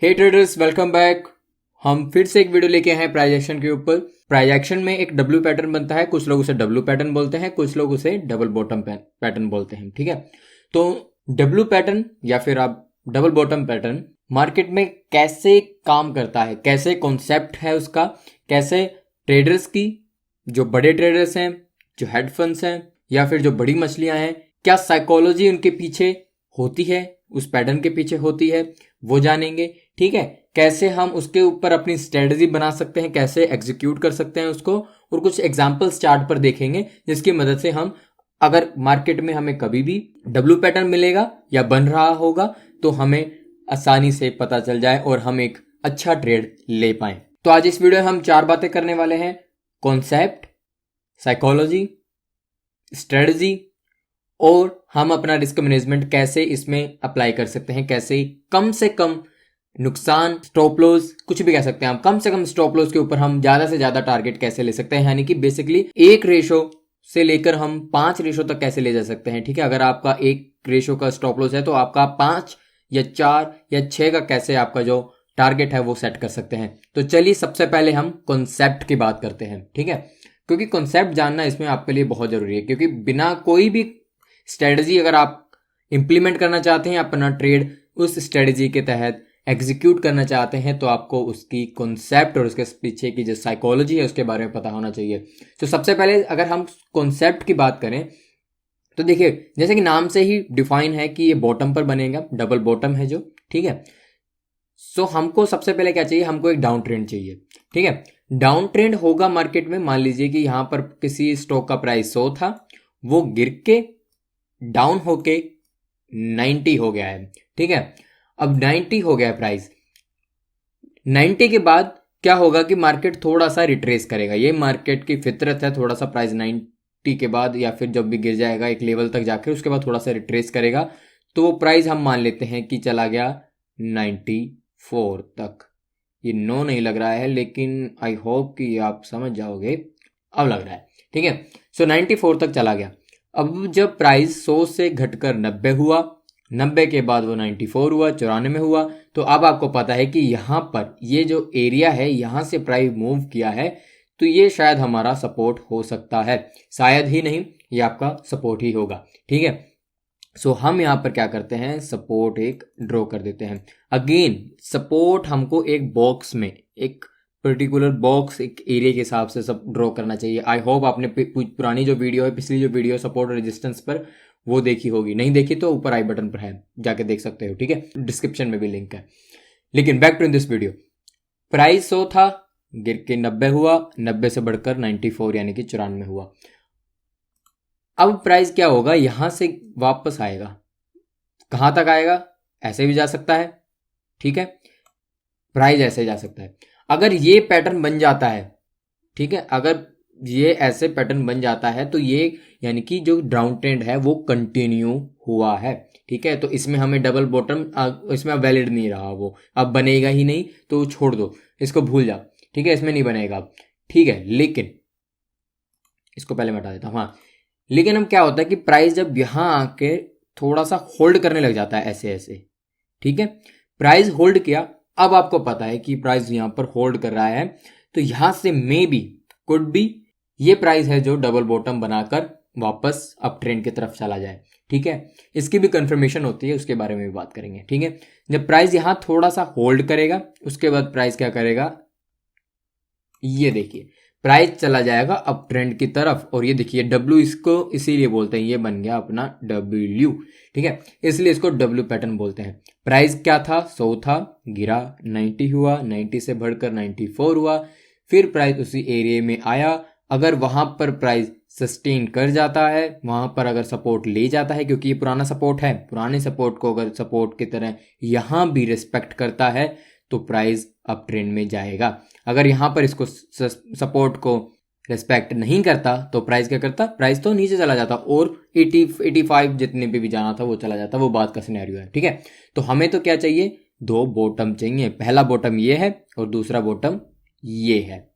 हे traders, welcome back. हम फिर से एक वीडियो लेके आए हैं प्राइस एक्शन के ऊपर। प्राइस एक्शन में एक डब्ल्यू पैटर्न बनता है, कुछ लोग उसे डब्ल्यू पैटर्न बोलते हैं, कुछ लोग उसे डबल बॉटम पैटर्न बोलते हैं। ठीक है, तो डब्ल्यू पैटर्न या फिर आप डबल बॉटम पैटर्न मार्केट में कैसे काम करता है, कैसे कॉन्सेप्ट है उसका, कैसे ट्रेडर्स की, जो बड़े ट्रेडर्स हैं, जो हेड फंड्स हैं या फिर जो बड़ी मछलियां हैं, क्या साइकोलॉजी उनके पीछे होती है, उस पैटर्न के पीछे होती है, वो जानेंगे। ठीक है, कैसे हम उसके ऊपर अपनी स्ट्रेटजी बना सकते हैं, कैसे एग्जीक्यूट कर सकते हैं उसको, और कुछ एग्जांपल्स चार्ट पर देखेंगे जिसकी मदद से हम, अगर मार्केट में हमें कभी भी डब्ल्यू पैटर्न मिलेगा या बन रहा होगा तो हमें आसानी से पता चल जाए और हम एक अच्छा ट्रेड ले पाए। तो आज इस वीडियो में हम 4 बातें करने वाले हैं: कॉन्सेप्ट, साइकोलॉजी, स्ट्रेटजी, और हम अपना रिस्क मैनेजमेंट कैसे इसमें अप्लाई कर सकते हैं, कैसे कम से कम नुकसान, स्टॉप लॉस, कुछ भी कह सकते हैं हम, कम से कम स्टॉप लॉस के ऊपर हम ज्यादा से ज्यादा टारगेट कैसे ले सकते हैं, यानी कि बेसिकली 1 रेशो से लेकर हम 5 रेशो तक कैसे ले जा सकते हैं। ठीक है, अगर आपका 1 रेशो का स्टॉप लॉस है तो आपका 5 या 4 या 6 का कैसे आपका जो टारगेट है वो सेट कर सकते हैं। तो चलिए सबसे पहले हम कॉन्सेप्ट की बात करते हैं। ठीक है, क्योंकि कॉन्सेप्ट जानना इसमें आपके लिए बहुत जरूरी है, क्योंकि बिना कोई भी स्ट्रेटजी अगर आप इंप्लीमेंट करना चाहते हैं, अपना ट्रेड उस स्ट्रेटजी के तहत एग्जीक्यूट करना चाहते हैं, तो आपको उसकी कॉन्सेप्ट और उसके पीछे की जो साइकोलॉजी है उसके बारे में पता होना चाहिए। तो सबसे पहले अगर हम कॉन्सेप्ट की बात करें तो देखिए, जैसे कि नाम से ही डिफाइन है कि ये बॉटम पर बनेगा, डबल बॉटम है जो। ठीक है, सो हमको सबसे पहले क्या चाहिए, हमको एक डाउन ट्रेंड चाहिए। ठीक है, डाउन ट्रेंड होगा मार्केट में। मान लीजिए कि यहां पर किसी स्टॉक का प्राइस 100 था, वो गिर के डाउन होके 90 हो गया है। ठीक है, अब 90 हो गया है प्राइस। 90 के बाद क्या होगा कि मार्केट थोड़ा सा रिट्रेस करेगा, ये मार्केट की फितरत है। थोड़ा सा प्राइस 90 के बाद या फिर जब भी गिर जाएगा एक लेवल तक जाकर, उसके बाद थोड़ा सा रिट्रेस करेगा, तो वो प्राइस हम मान लेते हैं कि चला गया 94 तक। ये नो नहीं लग रहा है, लेकिन आई होप कि आप समझ जाओगे। अब लग रहा है। ठीक है, सो 94 तक चला गया। अब जब प्राइस 100 से घटकर 90 हुआ, 90 के बाद वो 94 हुआ, 94 हुआ, तो अब आपको पता है कि यहां पर ये जो एरिया है, यहां से प्राइस मूव किया है, तो ये शायद हमारा सपोर्ट हो सकता है। शायद ही नहीं, ये आपका सपोर्ट ही होगा। ठीक है, सो हम यहां पर क्या करते हैं, सपोर्ट एक ड्रॉ कर देते हैं। अगेन सपोर्ट हमको एक बॉक्स में, एक पर्टिकुलर बॉक्स, एक एरिया के हिसाब से सब ड्रॉ करना चाहिए। आई होप आपने पुरानी जो वीडियो है, पिछली जो वीडियो सपोर्ट और रेजिस्टेंस पर, वो देखी होगी। नहीं देखी तो ऊपर आई बटन पर है, जाके देख सकते हो। ठीक है, डिस्क्रिप्शन में भी लिंक है। लेकिन back to this video, price 100 था, गिर के 90 हुआ, 90 से बढ़कर 94 यानी कि 94 हुआ। अब प्राइस क्या होगा, यहां से वापस आएगा। कहां तक आएगा, ऐसे भी जा सकता है। ठीक है, प्राइस ऐसे जा सकता है। अगर ये पैटर्न बन जाता है, ठीक है, अगर ये ऐसे पैटर्न बन जाता है तो ये यानी कि जो डाउन ट्रेंड है वो कंटिन्यू हुआ है। ठीक है, तो इसमें हमें डबल बॉटम, इसमें अब वैलिड नहीं रहा, वो अब बनेगा ही नहीं, तो छोड़ दो, इसको भूल जाओ। ठीक है, इसमें नहीं बनेगा अब। ठीक है, लेकिन इसको पहले मैं हटा देता हूँ। हाँ, लेकिन अब क्या होता है कि प्राइस जब यहां आके थोड़ा सा होल्ड करने लग जाता है, ऐसे ऐसे। ठीक है, प्राइस होल्ड किया, अब आपको पता है कि प्राइस यहां पर होल्ड कर रहा है, तो यहां से मे बी, कुड बी, ये प्राइस है जो डबल बॉटम बनाकर वापस अप ट्रेंड की तरफ चला जाए। ठीक है, इसकी भी कंफर्मेशन होती है, उसके बारे में भी बात करेंगे। ठीक है, जब प्राइस यहां थोड़ा सा होल्ड करेगा, उसके बाद प्राइस क्या करेगा, ये देखिए, प्राइस चला जाएगा अप ट्रेंड की तरफ। और ये देखिए डब्ल्यू, इसको इसीलिए बोलते हैं, ये बन गया अपना डब्ल्यू। ठीक है, इसलिए इसको डब्ल्यू पैटर्न बोलते हैं। प्राइस क्या था, 100 था, गिरा, 90 हुआ, 90 से बढ़कर 94 हुआ, फिर प्राइस उसी एरिया में आया। अगर वहां पर प्राइस सस्टेन कर जाता है, वहां पर अगर सपोर्ट ले जाता है, क्योंकि ये पुराना सपोर्ट है, पुराने सपोर्ट को अगर सपोर्ट की तरह यहां भी रिस्पेक्ट करता है, तो प्राइस अप ट्रेंड में जाएगा। अगर यहां पर इसको सपोर्ट को रिस्पेक्ट नहीं करता तो प्राइस क्या करता, प्राइस तो नीचे चला जाता और 85 जितने भी जाना था वो चला जाता। वो बात का सिनेरियो है। ठीक है, तो हमें तो क्या चाहिए, 2 बॉटम चाहिए। पहला बॉटम ये है और दूसरा बॉटम ये है।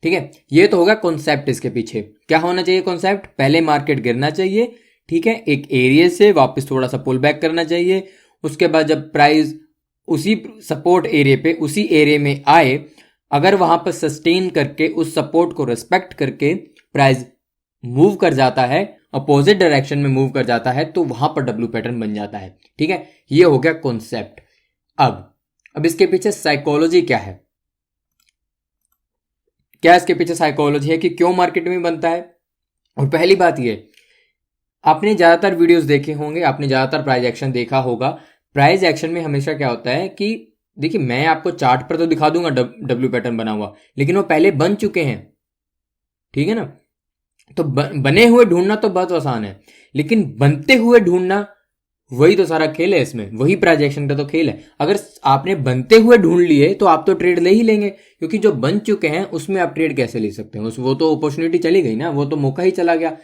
ठीक है, ये तो होगा कॉन्सेप्ट। इसके पीछे क्या होना चाहिए, कॉन्सेप्ट, पहले मार्केट गिरना चाहिए। ठीक है, एक एरिया से वापस थोड़ा सा पुल बैक करना चाहिए। उसके बाद जब प्राइस उसी सपोर्ट एरिया पे, उसी एरिया में आए, अगर वहां पर सस्टेन करके उस सपोर्ट को रिस्पेक्ट करके प्राइस मूव कर जाता है, अपोजिट डायरेक्शन में मूव कर जाता है, तो वहां पर डब्ल्यू पैटर्न बन जाता है। ठीक है, ये हो गया कॉन्सेप्ट। अब इसके पीछे साइकोलॉजी क्या है, क्या इसके पीछे साइकोलॉजी है कि क्यों मार्केट में बनता है। और पहली बात ये, आपने ज्यादातर वीडियोस देखे होंगे, आपने ज्यादातर प्राइस एक्शन देखा होगा। प्राइस एक्शन में हमेशा क्या होता है कि देखिए, मैं आपको चार्ट पर तो दिखा दूंगा डब्ल्यू पैटर्न बना हुआ, लेकिन वो पहले बन चुके हैं। ठीक है ना, तो बने हुए ढूंढना तो बहुत आसान है, लेकिन बनते हुए ढूंढना, वही तो सारा खेल है इसमें, वही प्राइस एक्शन का तो खेल है। अगर आपने बनते हुए ढूंढ लिए तो आप तो ट्रेड ले ही लेंगे, क्योंकि जो बन चुके हैं उसमें आप ट्रेड कैसे ले सकते हैं, वो तो अपॉर्चुनिटी चली गई ना, वो तो मौका ही चला गया।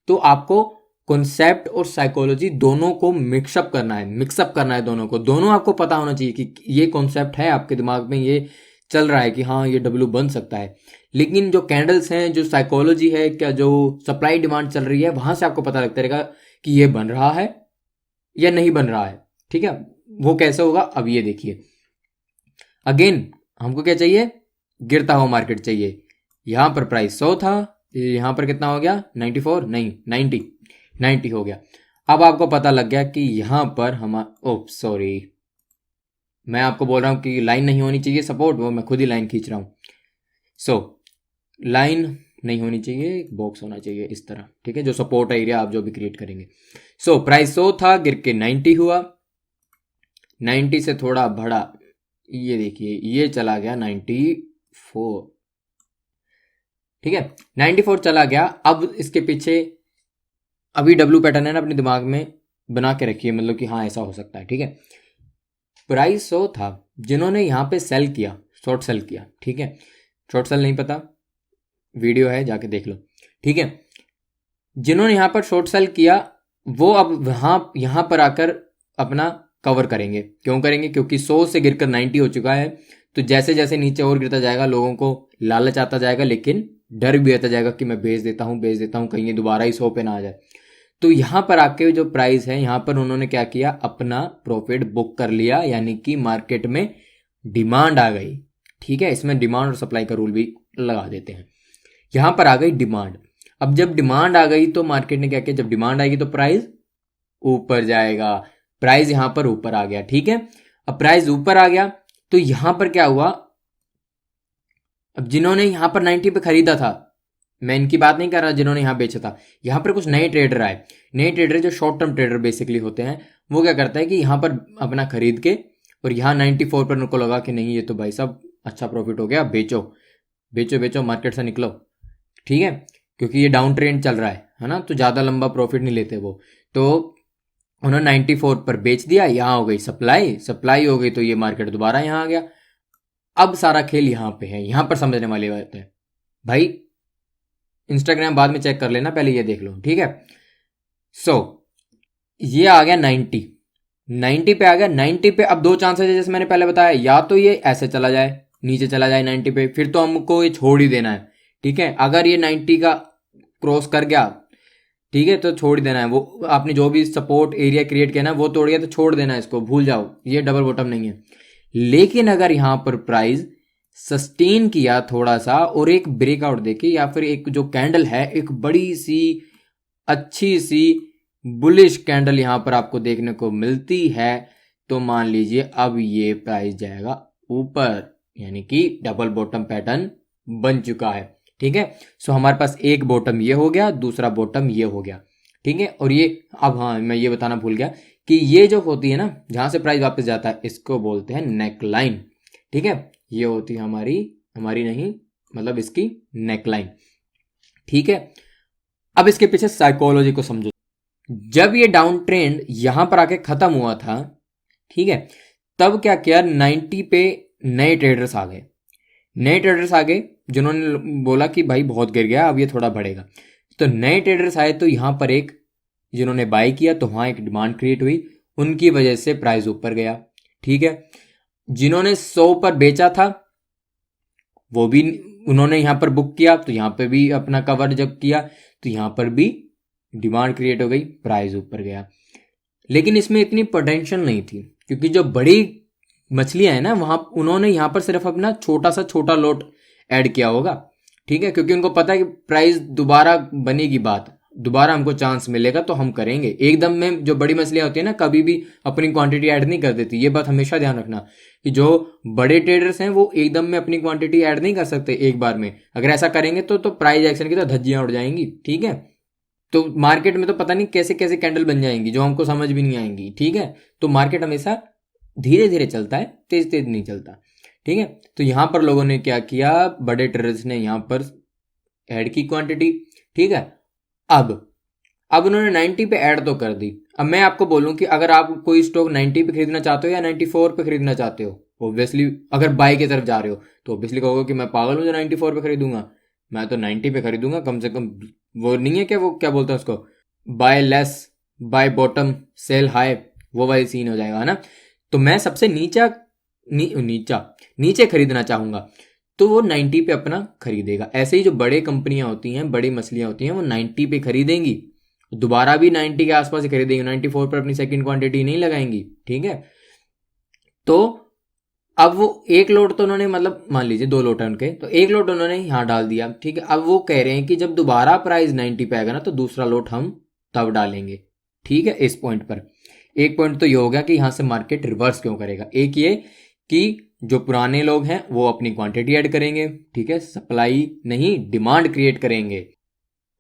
तो आपको कॉन्सेप्ट और साइकोलॉजी दोनों को मिक्सअप करना है दोनों आपको पता होना चाहिए कि ये कॉन्सेप्ट है, आपके दिमाग में ये चल रहा है कि हाँ ये डब्ल्यू बन सकता है। लेकिन जो कैंडल्स हैं, जो साइकोलॉजी है, क्या जो सप्लाई डिमांड चल रही है, वहां से आपको पता लगता रहेगा कि ये बन रहा है या नहीं बन रहा है। ठीक है, वो कैसे होगा अब ये देखिए। अगेन हमको क्या चाहिए, गिरता हुआ मार्केट चाहिए। यहां पर प्राइस 100 था, यहां पर कितना हो गया, 94 नहीं 90 हो गया। अब आपको पता लग गया कि यहां पर सॉरी, मैं आपको बोल रहा हूं कि लाइन नहीं होनी चाहिए सपोर्ट, वो मैं खुद ही लाइन खींच रहा हूं। लाइन नहीं होनी चाहिए, बॉक्स होना चाहिए इस तरह। ठीक है, जो सपोर्ट एरिया आप जो भी क्रिएट करेंगे। प्राइस 100 था, गिर के 90 हुआ, 90 से थोड़ा बढ़ा, ये देखिए ये चला गया 94। ठीक है, 94 चला गया। अब इसके पीछे अभी डब्ल्यू पैटर्न है ना, अपने दिमाग में बना के रखिए, मतलब कि हाँ ऐसा हो सकता है। ठीक है, प्राइस 100 था, जिन्होंने यहाँ पे सेल किया, शॉर्ट सेल किया। ठीक है, शॉर्ट सेल नहीं पता, वीडियो है जाके देख लो। ठीक है, जिन्होंने यहां पर शॉर्ट सेल किया वो अब यहां पर आकर अपना कवर करेंगे। क्यों करेंगे, क्योंकि 100 से गिरकर 90 हो चुका है, तो जैसे जैसे नीचे और गिरता जाएगा लोगों को लालच आता जाएगा, लेकिन डर भी आता जाएगा कि मैं बेच देता हूं कहीं ये दोबारा ही 100 पे ना आ जाए। तो यहां पर आके जो प्राइस है, यहां पर उन्होंने क्या किया, अपना प्रॉफिट बुक कर लिया, यानी कि मार्केट में डिमांड आ गई। ठीक है, इसमें डिमांड और सप्लाई का रूल भी लगा देते हैं। यहां पर आ गई डिमांड। अब जब डिमांड आ गई तो मार्केट ने क्या किया, जब डिमांड आएगी तो प्राइस ऊपर जाएगा। प्राइस यहां पर ऊपर आ गया। ठीक है, अब प्राइस ऊपर आ गया तो यहां पर क्या हुआ, अब जिन्होंने यहां पर 90 पे खरीदा था, मैं इनकी बात नहीं कर रहा जिन्होंने यहां बेचा था, यहां पर कुछ नए ट्रेडर आए। नए ट्रेडर जो शॉर्ट टर्म ट्रेडर बेसिकली होते हैं, वो क्या करता है कि यहां पर अपना खरीद के और यहां 94 पर उनको लगा कि नहीं ये तो भाई साहब अच्छा प्रॉफिट हो गया, बेचो बेचो बेचो, मार्केट से निकलो। ठीक है, क्योंकि ये डाउन ट्रेंड चल रहा है ना, तो ज़्यादा लंबा प्रॉफिट नहीं लेते वो। तो उन्होंने 94 पर बेच दिया, यहाँ हो गई सप्लाई हो गई, तो ये मार्केट दोबारा यहाँ आ गया। अब सारा खेल यहाँ पे है, यहाँ पर समझने वाली बात है भाई। इंस्टाग्राम बाद में चेक कर लेना, पहले ये देख लो। ठीक है, ये आ गया 90 पे आ गया। 90 पे अब दो चांसेस है, जैसे मैंने पहले बताया, या तो ये ऐसे चला जाए, नीचे चला जाए 90 पे, फिर तो हमको ये छोड़ ही देना है। ठीक है, अगर ये 90 का क्रॉस कर गया, ठीक है, तो छोड़ देना है। वो आपने जो भी सपोर्ट एरिया क्रिएट किया ना, वो तोड़ गया तो छोड़ देना है, इसको भूल जाओ, ये डबल बॉटम नहीं है। लेकिन अगर यहां पर प्राइस सस्टेन किया थोड़ा सा और एक ब्रेकआउट देके, या फिर एक जो कैंडल है, एक बड़ी सी अच्छी सी बुलिश कैंडल यहां पर आपको देखने को मिलती है, तो मान लीजिए अब ये प्राइस जाएगा ऊपर, यानी कि डबल बॉटम पैटर्न बन चुका है। ठीक है, हमारे पास एक बॉटम ये हो गया, दूसरा बॉटम ये हो गया। ठीक है, और ये अब हाँ मैं ये बताना भूल गया कि ये जो होती है ना, जहां से प्राइस वापस जाता है, इसको बोलते हैं नेक लाइन। ठीक है, ये होती है हमारी नहीं, मतलब इसकी नेक लाइन। ठीक है, अब इसके पीछे साइकोलॉजी को समझो। जब ये डाउन ट्रेंड यहां पर आके खत्म हुआ था, ठीक है, तब क्या किया, 90 पे नए ट्रेडर्स आ गए, जिन्होंने बोला कि भाई बहुत गिर गया, अब ये थोड़ा बढ़ेगा। तो नए ट्रेडर्स आए, तो यहां पर एक जिन्होंने बाय किया, तो वहां एक डिमांड क्रिएट हुई, उनकी वजह से प्राइस ऊपर गया। ठीक है, जिन्होंने 100 पर बेचा था, वो भी उन्होंने यहां पर बुक किया, तो यहां पर भी अपना कवर जब किया, तो यहां पर भी डिमांड क्रिएट हो गई, प्राइस ऊपर गया। लेकिन इसमें इतनी पोटेंशियल नहीं थी, क्योंकि जो बड़ी मछलियां है ना, वहां उन्होंने यहाँ पर सिर्फ अपना छोटा लोट ऐड किया होगा, ठीक है, क्योंकि उनको पता है कि प्राइस दोबारा बनेगी, बात दोबारा हमको चांस मिलेगा तो हम करेंगे। एकदम में जो बड़ी मछलियां होती है ना, कभी भी अपनी क्वांटिटी ऐड नहीं कर देती, ये बात हमेशा ध्यान रखना कि जो बड़े ट्रेडर्स हैं वो एकदम में अपनी क्वांटिटी ऐड नहीं कर सकते एक बार में। अगर ऐसा करेंगे तो प्राइस एक्शन की तो धज्जियां उड़ जाएंगी, ठीक है। तो मार्केट में तो पता नहीं कैसे कैसे कैंडल बन जाएंगी जो हमको समझ भी नहीं आएंगी, ठीक है। तो मार्केट हमेशा धीरे धीरे चलता है, तेज तेज नहीं चलता, ठीक है। तो यहां पर लोगों ने क्या किया, बड़े ट्रेडर्स ने यहां पर ऐड की क्वांटिटी, ठीक है। अब उन्होंने 90 पे ऐड तो कर दी। अब मैं आपको बोलूं कि अगर आप कोई स्टॉक 90 पे खरीदना चाहते हो या 94 पे खरीदना चाहते हो, ऑब्वियसली अगर बाई की तरफ जा रहे हो तो ऑब्वियसली कहोगे कि मैं पागल हूं जो 94 पे खरीदूंगा, मैं तो 90 पे खरीदूंगा कम से कम। वो नहीं है क्या, वो क्या बोलते हैं उसको, buy less buy bottom sell high, वो वाली सीन हो जाएगा, है ना। तो मैं सबसे नीचे खरीदना चाहूंगा तो वो 90 पे अपना खरीदेगा। ऐसे ही जो बड़े कंपनियां होती हैं, बड़ी मछलियां होती हैं, वो 90 पे खरीदेंगी, दोबारा भी 90 के आसपास ही खरीदेंगी, 94 पर अपनी सेकंड क्वांटिटी नहीं लगाएंगी, ठीक है। तो अब वो एक लोड तो उन्होंने, मतलब मान लीजिए 2 लोट है उनके, तो एक लोट उन्होंने यहाँ डाल दिया, ठीक है। अब वो कह रहे हैं कि जब दोबारा प्राइस 90 पे आएगा ना तो दूसरा लोट हम तब डालेंगे, ठीक है। इस पॉइंट पर एक पॉइंट तो ये हो गया कि यहां से मार्केट रिवर्स क्यों करेगा। एक ये कि जो पुराने लोग हैं वो अपनी क्वांटिटी ऐड करेंगे, ठीक है, सप्लाई नहीं डिमांड क्रिएट करेंगे,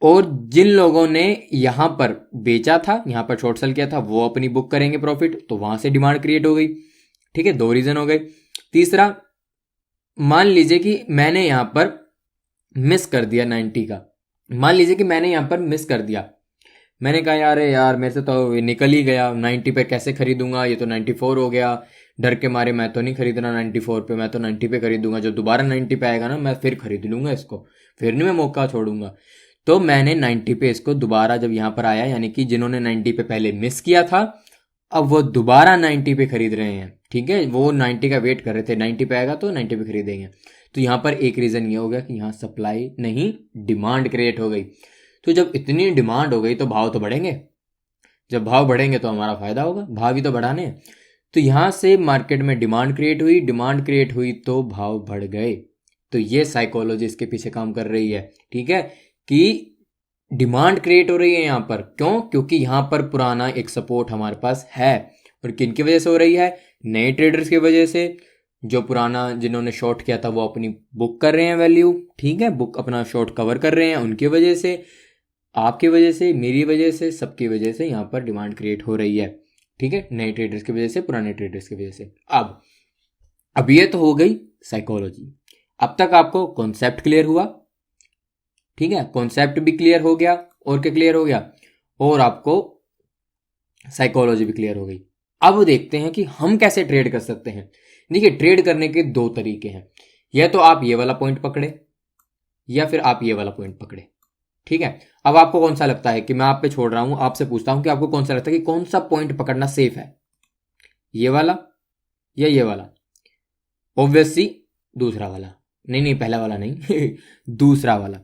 और जिन लोगों ने यहां पर बेचा था, यहां पर शॉर्ट सेल किया था, वो अपनी बुक करेंगे प्रॉफिट, तो वहां से डिमांड क्रिएट हो गई, ठीक है। 2 रीजन हो गए। तीसरा, मान लीजिए कि मैंने यहां पर मिस कर दिया 90 का, मान लीजिए कि मैंने यहां पर मिस कर दिया, मैंने कहा यार मेरे से तो निकल ही गया, 90 पे कैसे खरीदूंगा, ये तो 94 हो गया, डर के मारे मैं तो नहीं खरीदना 94 पे, मैं तो 90 पे खरीदूंगा, जो दोबारा 90 पे आएगा ना मैं फिर खरीद लूंगा इसको, फिर नहीं मैं मौका छोड़ूंगा। तो मैंने 90 पे इसको दोबारा जब यहां पर आया, यानी कि जिन्होंने 90 पे पहले मिस किया था अब वो दोबारा 90 पे खरीद रहे हैं, ठीक है। वो 90 का वेट कर रहे थे, 90 पे आएगा तो 90 पे खरीदेंगे। तो यहां पर एक रीजन ये हो गया कि यहां सप्लाई नहीं डिमांड क्रिएट हो गई। तो जब इतनी डिमांड हो गई तो भाव तो बढ़ेंगे, जब भाव बढ़ेंगे तो हमारा फायदा होगा, भाव ही तो बढ़ाने हैं। तो यहां से मार्केट में डिमांड क्रिएट हुई, डिमांड क्रिएट हुई तो भाव बढ़ गए। तो ये साइकोलॉजी इसके पीछे काम कर रही है, ठीक है, कि डिमांड क्रिएट हो रही है यहां पर। क्यों? क्योंकि यहां पर पुराना एक सपोर्ट हमारे पास है, और किन की वजह से हो रही है, नए ट्रेडर्स की वजह से। जो पुराना जिन्होंने शॉर्ट किया था वो अपनी बुक कर रहे हैं वैल्यू, ठीक है, बुक अपना शॉर्ट कवर कर रहे हैं, उनकी वजह से, आपकी वजह से, मेरी वजह से, सबकी वजह से यहां पर डिमांड क्रिएट हो रही है, ठीक है, नए ट्रेडर्स की वजह से, पुराने ट्रेडर्स की वजह से। अब ये तो हो गई साइकोलॉजी। अब तक आपको कॉन्सेप्ट क्लियर हुआ, ठीक है, कॉन्सेप्ट भी क्लियर हो गया, और क्या क्लियर हो गया, और आपको साइकोलॉजी भी क्लियर हो गई। अब देखते हैं कि हम कैसे ट्रेड कर सकते हैं। देखिए, ट्रेड करने के 2 तरीके हैं, या तो आप ये वाला पॉइंट पकड़े या फिर आप ये वाला पॉइंट पकड़े, ठीक है। अब आपको कौन सा लगता है, कि मैं आप पे छोड़ रहा हूं, आपसे पूछता हूं कि आपको कौन सा लगता है कि कौन सा पॉइंट पकड़ना सेफ है, ये वाला या ये वाला? ऑब्वियसली दूसरा वाला, नहीं पहला वाला नहीं दूसरा वाला।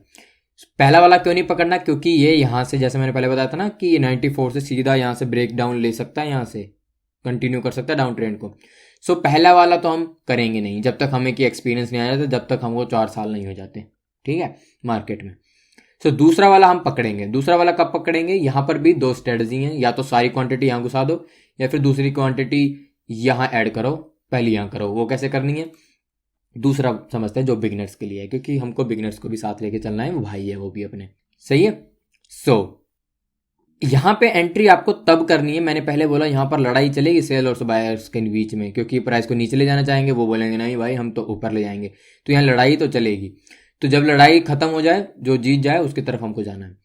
पहला वाला क्यों नहीं पकड़ना, क्योंकि ये यहां से, जैसे मैंने पहले बताया था ना, कि ये 94 से सीधा यहां से ब्रेक डाउन ले सकता है, यहां से कंटिन्यू कर सकता है डाउन ट्रेंड को। सो पहला वाला तो हम करेंगे नहीं जब तक हमें की एक्सपीरियंस नहीं आ जाता, जब तक हमको 4 साल नहीं हो जाते, ठीक है, मार्केट में। सो दूसरा वाला हम पकड़ेंगे। दूसरा वाला कब पकड़ेंगे, यहां पर भी 2 स्ट्रेटजी हैं, या तो सारी क्वांटिटी यहां घुसा दो, या फिर दूसरी क्वांटिटी यहां ऐड करो, पहली यहां करो। वो कैसे करनी है, दूसरा समझते हैं जो बिगिनर्स के लिए है, क्योंकि हमको बिगिनर्स को भी साथ लेके चलना है, वो भाई है वो भी अपने, सही है। यहां पे एंट्री आपको तब करनी है, मैंने पहले बोला यहां पर लड़ाई चलेगी सेल और बायर्स के बीच में, क्योंकि प्राइस को नीचे ले जाना चाहेंगे, वो बोलेंगे नहीं भाई हम तो ऊपर ले जाएंगे, तो यहाँ लड़ाई तो चलेगी। तो जब लड़ाई खत्म हो जाए, जो जीत जाए उसकी तरफ हमको जाना है।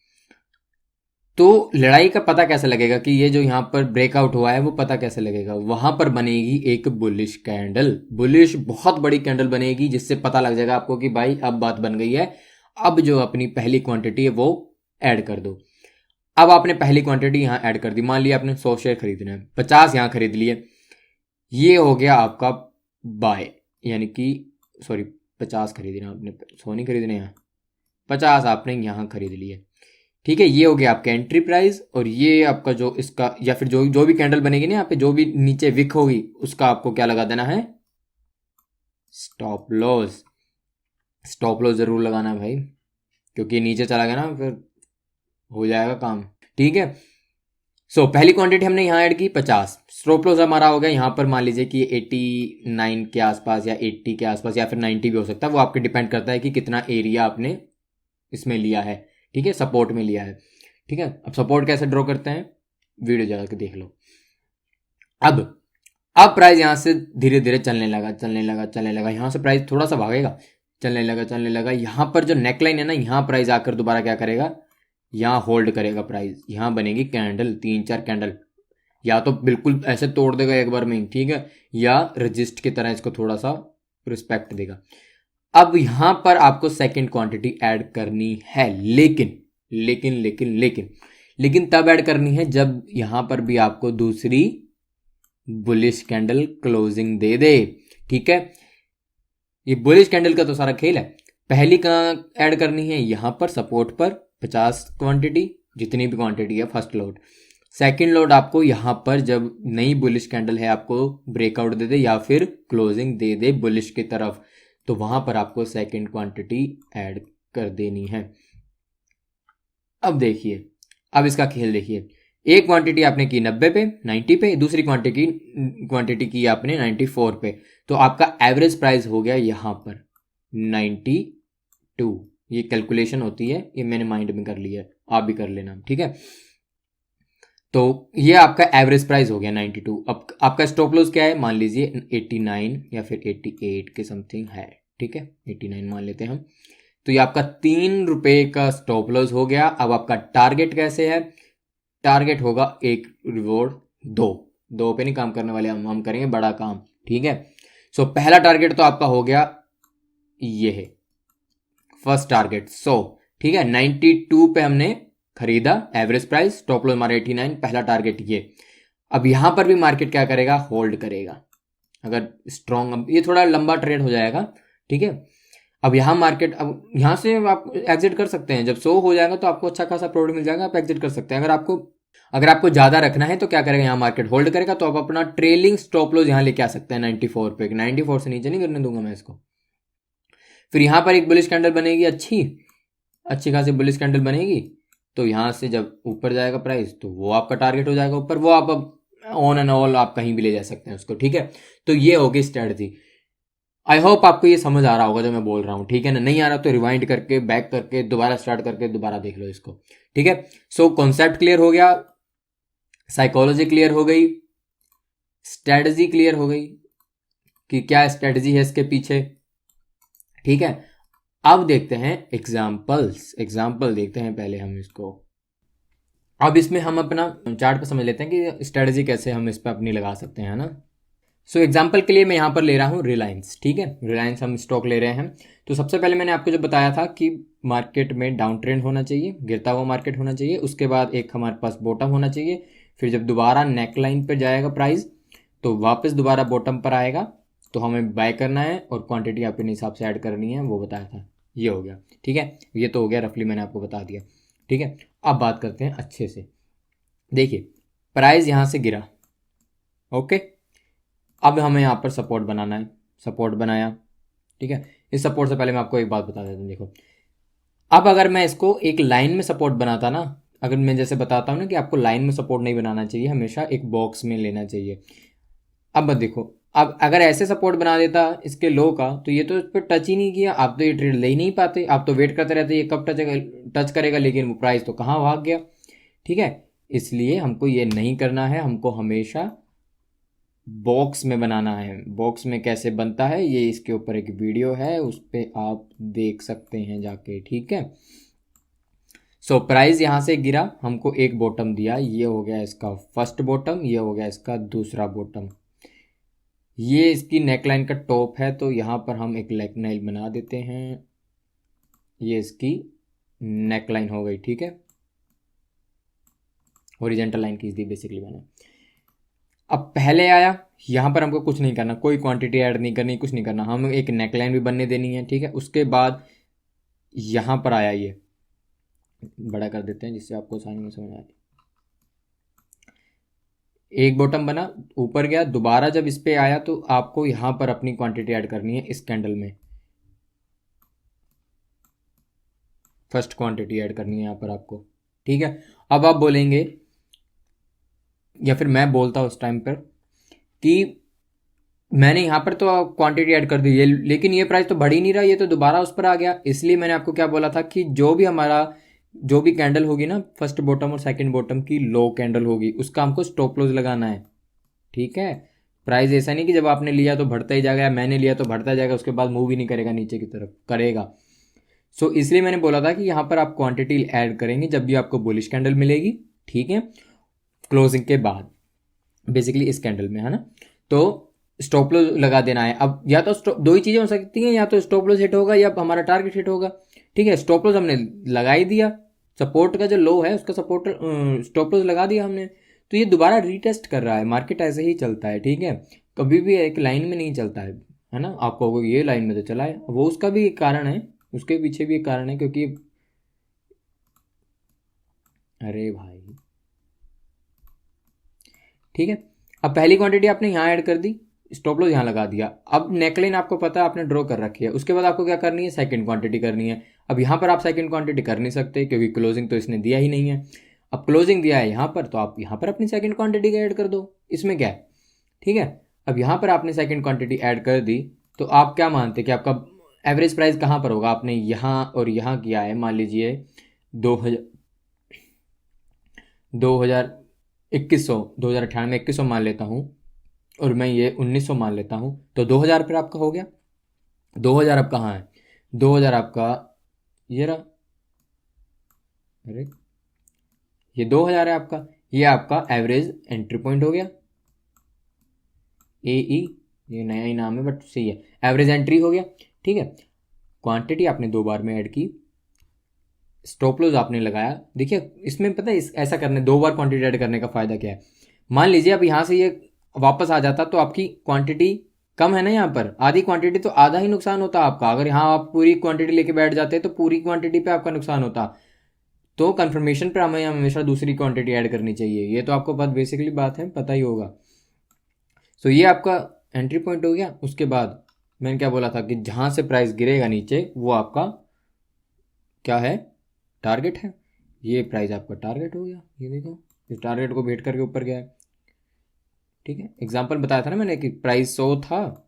तो लड़ाई का पता कैसे लगेगा कि ये जो यहाँ पर ब्रेकआउट हुआ है वो पता कैसे लगेगा, वहां पर बनेगी एक बुलिश कैंडल, बुलिश बहुत बड़ी कैंडल बनेगी, जिससे पता लग जाएगा आपको कि भाई अब बात बन गई है, अब जो अपनी पहली क्वांटिटी है वो ऐड कर दो। अब आपने पहली क्वांटिटी यहां ऐड कर दी, मान लिया आपने 100 शेयर खरीदने हैं, 50 यहां खरीद लिए, ये हो गया आपका बाय, यानी कि सॉरी 50 खरीदना आपने, 100 नहीं खरीदने, यहाँ 50 आपने यहां खरीद लिए, ठीक है, ये हो गया आपका एंट्री प्राइस, और ये आपका जो इसका या फिर जो जो भी कैंडल बनेगी ना यहाँ पे, जो भी नीचे विक होगी उसका आपको क्या लगा देना है, स्टॉप लॉस। स्टॉप लॉस जरूर लगाना है भाई, क्योंकि नीचे चला गया ना फिर हो जाएगा काम। ठीक है, सो पहली क्वांटिटी हमने यहाँ ऐड की 50। स्टॉप लॉस हमारा हो गया यहाँ पर, मान लीजिए कि 89 के आसपास या 80 के आसपास या फिर 90 भी हो सकता है, वो आपके डिपेंड करता है कि कितना एरिया आपने इसमें लिया है। ठीक है, सपोर्ट में लिया है। ठीक है, अब सपोर्ट कैसे ड्रॉ करते हैं, वीडियो जाकर देख लो। अब प्राइस यहां से धीरे धीरे चलने लगा, यहां से प्राइस थोड़ा सा भागेगा, चलने लगा। यहां पर जो नेकलाइन है ना, यहां प्राइस आकर दोबारा क्या करेगा, यहां होल्ड करेगा प्राइस, यहां बनेगी कैंडल, 3-4 कैंडल, या तो बिल्कुल ऐसे तोड़ देगा एक बार में ही, ठीक है, या रजिस्ट की तरह इसको थोड़ा सा रिस्पेक्ट देगा। अब यहां पर आपको सेकंड क्वांटिटी ऐड करनी है, लेकिन तब ऐड करनी है जब यहां पर भी आपको दूसरी बुलिश कैंडल क्लोजिंग दे दे। ठीक है, ये बुलिश कैंडल का तो सारा खेल है। पहली कहाँ ऐड करनी है, यहां पर सपोर्ट पर 50 क्वांटिटी, जितनी भी क्वांटिटी है फर्स्ट लोड। सेकंड लोड आपको यहां पर जब नई बुलिश कैंडल है आपको ब्रेकआउट दे दे या फिर क्लोजिंग दे दे बुलिश की तरफ, तो वहां पर आपको सेकंड क्वांटिटी ऐड कर देनी है। अब देखिए, अब इसका खेल देखिए, एक क्वांटिटी आपने की 90 पे, 90 पे, दूसरी क्वांटिटी की आपने 94 पे, तो आपका एवरेज प्राइस हो गया यहां पर 92। ये कैलकुलेशन होती है, ये मैंने माइंड में कर लिया है, आप भी कर लेना। ठीक है, तो ये आपका एवरेज प्राइस हो गया 92। अब आपका स्टॉप लॉस क्या है, मान लीजिए 89 या फिर 88 के समथिंग है। ठीक है, 89 मान लेते हैं हम। तो ये आपका 3 रुपए का स्टॉप लॉस हो गया। अब आपका टारगेट कैसे है, टारगेट होगा एक रिवॉर्ड दो पे नहीं काम करने वाले हम करेंगे बड़ा काम। ठीक है, सो पहला टारगेट तो आपका हो गया, ये है फर्स्ट टारगेट 100। ठीक है, 92 पे हमने खरीदा, एवरेज प्राइस, स्टॉप लॉस हमारा 89, पहला टारगेट ये। अब यहां पर भी मार्केट क्या करेगा, होल्ड करेगा। अगर स्ट्रॉन्ग, अब ये थोड़ा लंबा ट्रेड हो जाएगा। ठीक है, अब यहां मार्केट, अब यहां से आप एग्जिट कर सकते हैं, जब 100 हो जाएगा तो आपको अच्छा खासा प्रॉफिट मिल जाएगा, आप एग्जिट कर सकते हैं। अगर आपको ज्यादा रखना है तो क्या करेगा, यहाँ मार्केट होल्ड करेगा, तो आप अपना ट्रेलिंग स्टॉप लॉस यहाँ लेके आ सकते हैं 94 पे। 94 से नीचे नहीं करने दूंगा मैं इसको। फिर यहां पर एक बुलिश कैंडल बनेगी, अच्छी खासी बुलिश कैंडल बनेगी, तो यहां से जब ऊपर जाएगा प्राइस तो वो आपका टारगेट हो जाएगा ऊपर, वो आप अब ऑन एंड ऑल आप कहीं भी ले जा सकते हैं उसको। ठीक है, तो ये होगी स्ट्रेटजी। आई होप आपको ये समझ आ रहा होगा जो मैं बोल रहा हूँ। ठीक है ना, नहीं आ रहा तो रिवाइंड करके बैक करके दोबारा स्टार्ट करके दोबारा देख लो इसको। ठीक है, सो कॉन्सेप्ट क्लियर हो गया, साइकोलॉजी क्लियर हो गई, स्ट्रेटजी क्लियर हो गई कि क्या स्ट्रेटजी है इसके पीछे। ठीक है, अब देखते हैं एग्जाम्पल देखते हैं पहले हम इसको। अब इसमें हम अपना चार्ट पे समझ लेते हैं कि स्ट्रेटजी कैसे हम इस पर अपनी लगा सकते हैं, है ना। सो एग्जाम्पल के लिए मैं यहाँ पर ले रहा हूँ रिलायंस। ठीक है, रिलायंस हम स्टॉक ले रहे हैं। तो सबसे पहले मैंने आपको जो बताया था कि मार्केट में डाउन ट्रेंड होना चाहिए, गिरता हुआ मार्केट होना चाहिए, उसके बाद एक हमारे पास बॉटम होना चाहिए, फिर जब दोबारा नेक लाइन पर जाएगा प्राइस तो वापस दोबारा बॉटम पर आएगा, तो हमें बाय करना है और क्वांटिटी अपने हिसाब से ऐड करनी है, वो बताया था। ये हो गया। ठीक है, ये तो हो गया रफली, मैंने आपको बता दिया। ठीक है, अब बात करते हैं अच्छे से। देखिए, प्राइस यहाँ से गिरा, ओके, अब हमें यहाँ पर सपोर्ट बनाना है, सपोर्ट बनाया। ठीक है, इस सपोर्ट से पहले मैं आपको एक बात बता देता हूँ। देखो, अब अगर मैं इसको एक लाइन में सपोर्ट बनाता ना, अगर मैं जैसे बताता हूँ ना कि आपको लाइन में सपोर्ट नहीं बनाना चाहिए, हमेशा एक बॉक्स में लेना चाहिए। अब देखो, अब अगर ऐसे सपोर्ट बना देता इसके लो का, तो ये तो इस पर टच ही नहीं किया, आप तो ये ट्रेड ले ही नहीं पाते, आप तो वेट करते रहते ये कब टच करेगा, लेकिन वो प्राइस तो कहाँ भाग गया। ठीक है, इसलिए हमको ये नहीं करना है, हमको हमेशा बॉक्स में बनाना है। बॉक्स में कैसे बनता है, ये इसके ऊपर एक वीडियो है, उस पर आप देख सकते हैं जाके। ठीक है, सो प्राइस यहाँ से गिरा, हमको एक बॉटम दिया, ये हो गया इसका फर्स्ट बॉटम, ये हो गया इसका दूसरा बॉटम, ये इसकी नेकलाइन का टॉप है, तो यहाँ पर हम एक नेकलाइन बना देते हैं, ये इसकी नेकलाइन हो गई। ठीक है, हॉरिजॉन्टल लाइन खींच दी बेसिकली मैंने। अब पहले आया, यहाँ पर हमको कुछ नहीं करना, कोई क्वांटिटी ऐड नहीं करनी, कुछ नहीं करना, हम एक नेकलाइन भी बनने देनी है। ठीक है, उसके बाद यहाँ पर आया ये, बड़ा कर देते हैं जिससे आपको आसानी में समझ आए। एक बॉटम बना, ऊपर गया, दोबारा जब इस पे आया तो आपको यहाँ पर अपनी क्वांटिटी ऐड करनी है इस कैंडल में, फर्स्ट क्वांटिटी ऐड करनी है यहाँ पर आपको, ठीक है। अब आप बोलेंगे या फिर मैं बोलता उस टाइम पर कि मैंने यहाँ पर तो क्वांटिटी ऐड कर दी ये, लेकिन ये प्राइस तो बढ़ ही नहीं रहा, ये तो दोबारा उस पर आ गया। इसलिए मैंने आपको क्या बोला था कि जो भी कैंडल होगी ना, फर्स्ट बॉटम और सेकंड बॉटम की लो कैंडल होगी, उसका हमको स्टॉप लॉस लगाना है, ठीक है। प्राइस ऐसा नहीं कि जब आपने लिया तो बढ़ता ही जाएगा, मैंने लिया तो बढ़ता जाएगा, उसके बाद मूव ही नहीं करेगा नीचे की तरफ, करेगा। सो इसलिए मैंने बोला था कि यहाँ पर आप क्वांटिटी ऐड करेंगे जब भी आपको बुलिश कैंडल मिलेगी, ठीक है, क्लोजिंग के बाद, बेसिकली इस कैंडल में, है ना। तो स्टॉप लॉस लगा देना है। अब या तो दो ही चीज़ें हो सकती हैं, या तो स्टॉप लॉस हिट होगा या हमारा टारगेट हिट होगा, ठीक है। स्टॉप लॉस हमने लगा ही दिया, सपोर्ट का जो लो है उसका सपोर्ट स्टॉप लॉस लगा दिया हमने, तो ये दोबारा रीटेस्ट कर रहा है। मार्केट ऐसे ही चलता है, ठीक है, कभी भी एक लाइन में नहीं चलता है ना। आपको ये लाइन में तो चला है, वो उसका भी एक कारण है, उसके पीछे भी एक कारण है, क्योंकि अरे भाई, ठीक है। अब पहली क्वांटिटी आपने यहाँ ऐड कर दी, स्टॉप लॉस यहाँ लगा दिया। अब नेकलाइन आपको पता है आपने ड्रॉ कर रखी है, उसके बाद आपको क्या करनी है, सेकंड क्वांटिटी करनी है। अब यहाँ पर आप सेकंड क्वांटिटी कर नहीं सकते क्योंकि क्लोजिंग तो इसने दिया ही नहीं है। अब क्लोजिंग दिया है यहाँ पर, तो आप यहाँ पर अपनी सेकंड क्वांटिटी का ऐड कर दो, इसमें क्या है, ठीक है। अब यहाँ पर आपने सेकंड क्वांटिटी ऐड कर दी, तो आप क्या मानते हैं कि आपका एवरेज प्राइस कहाँ पर होगा। आपने यहाँ और यहाँ किया है, मान लीजिए 2018 में 2100 मान लेता हूँ, और मैं ये 1900 मान लेता हूँ, तो 2000 पर आपका हो गया। 2000 अब कहाँ है, 2000 आपका ये रहा, अरे ये 2000 है आपका, ये आपका एवरेज एंट्री पॉइंट हो गया। AE, ये नया ही नाम है बट सही है, एवरेज एंट्री हो गया, ठीक है। क्वांटिटी आपने 2 बार में ऐड की, स्टॉप लॉस आपने लगाया। देखिए इसमें पता है ऐसा करने 2 बार क्वांटिटी ऐड करने का फ़ायदा क्या है। मान लीजिए अब यहाँ से ये वापस आ जाता तो आपकी क्वांटिटी कम है ना, यहाँ पर आधी क्वांटिटी, तो आधा ही नुकसान होता आपका। अगर यहाँ आप पूरी क्वांटिटी लेके बैठ जाते तो पूरी क्वांटिटी पे आपका नुकसान होता। तो कंफर्मेशन पर हमें हमेशा दूसरी क्वांटिटी ऐड करनी चाहिए, ये तो आपको बात बेसिकली बात है, पता ही होगा। सो ये आपका एंट्री पॉइंट हो गया। उसके बाद मैंने क्या बोला था कि जहाँ से प्राइस गिरेगा नीचे वो आपका क्या है, टारगेट है। ये प्राइस आपका टारगेट हो गया, ये देखो इस टारगेट को भेट करके ऊपर गया है, ठीक है। एग्जांपल बताया था ना मैंने कि प्राइस 100 था,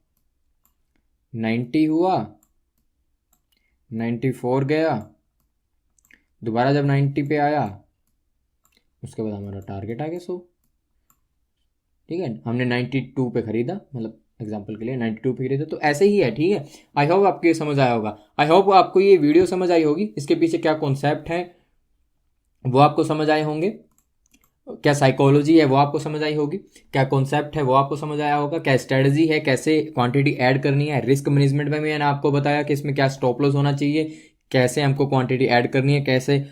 90 हुआ, 94 गया, दोबारा जब 90 पे आया उसके बाद हमारा टारगेट आ गया 100, ठीक है। हमने 92 पे खरीदा, मतलब एग्जांपल के लिए 92 पे खरीदा, तो ऐसे ही है, ठीक है। आई होप आपको ये समझ आया होगा, आई होप आपको ये वीडियो समझ आई होगी, इसके पीछे क्या कॉन्सेप्ट है वो आपको समझ आए होंगे, क्या साइकोलॉजी है वो आपको समझ आई होगी, क्या कॉन्सेप्ट है वो आपको समझ आया होगा, क्या स्ट्रेटजी है, कैसे क्वांटिटी ऐड करनी है। रिस्क मैनेजमेंट में मैंने आपको बताया कि इसमें क्या स्टॉप लॉस होना चाहिए, कैसे हमको क्वांटिटी ऐड करनी है, कैसे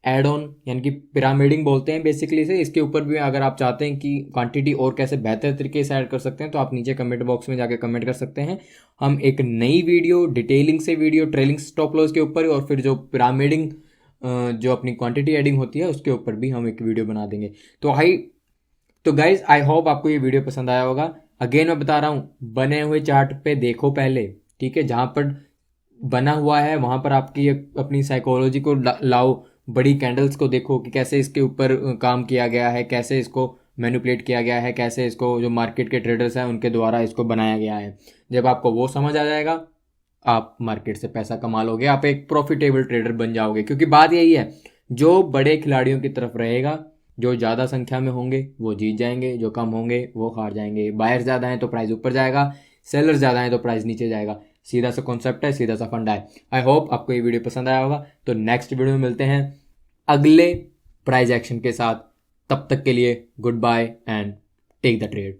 ऐड ऑन यानी कि पिरामिडिंग बोलते हैं बेसिकली से। इसके ऊपर भी अगर आप चाहते हैं कि क्वांटिटी और कैसे बेहतर तरीके से ऐड कर सकते हैं तो आप नीचे कमेंट बॉक्स में जाके कमेंट कर सकते हैं। हम एक नई वीडियो डिटेलिंग से वीडियो ट्रेलिंग स्टॉप लॉस के ऊपर और फिर जो पिरामिडिंग जो अपनी क्वांटिटी एडिंग होती है उसके ऊपर भी हम एक वीडियो बना देंगे। तो गाइज आई होप आपको ये वीडियो पसंद आया होगा। अगेन मैं बता रहा हूँ, बने हुए चार्ट पे देखो पहले, ठीक है। जहाँ पर बना हुआ है वहाँ पर आपकी अपनी साइकोलॉजी को लाओ, बड़ी कैंडल्स को देखो कि कैसे इसके ऊपर काम किया गया है, कैसे इसको मैनिपुलेट किया गया है, कैसे इसको जो मार्केट के ट्रेडर्स हैं उनके द्वारा इसको बनाया गया है। जब आपको वो समझ आ जाएगा आप मार्केट से पैसा कमा लोगे, आप एक प्रॉफिटेबल ट्रेडर बन जाओगे। क्योंकि बात यही है, जो बड़े खिलाड़ियों की तरफ रहेगा, जो ज़्यादा संख्या में होंगे वो जीत जाएंगे, जो कम होंगे वो हार जाएंगे। बायर ज़्यादा हैं तो प्राइस ऊपर जाएगा, सेलर ज़्यादा हैं तो प्राइस नीचे जाएगा। सीधा सा कॉन्सेप्ट है, सीधा सा फंडा है। आई होप आपको ये वीडियो पसंद आया होगा। तो नेक्स्ट वीडियो में मिलते हैं अगले प्राइस एक्शन के साथ। तब तक के लिए goodbye and take the trade.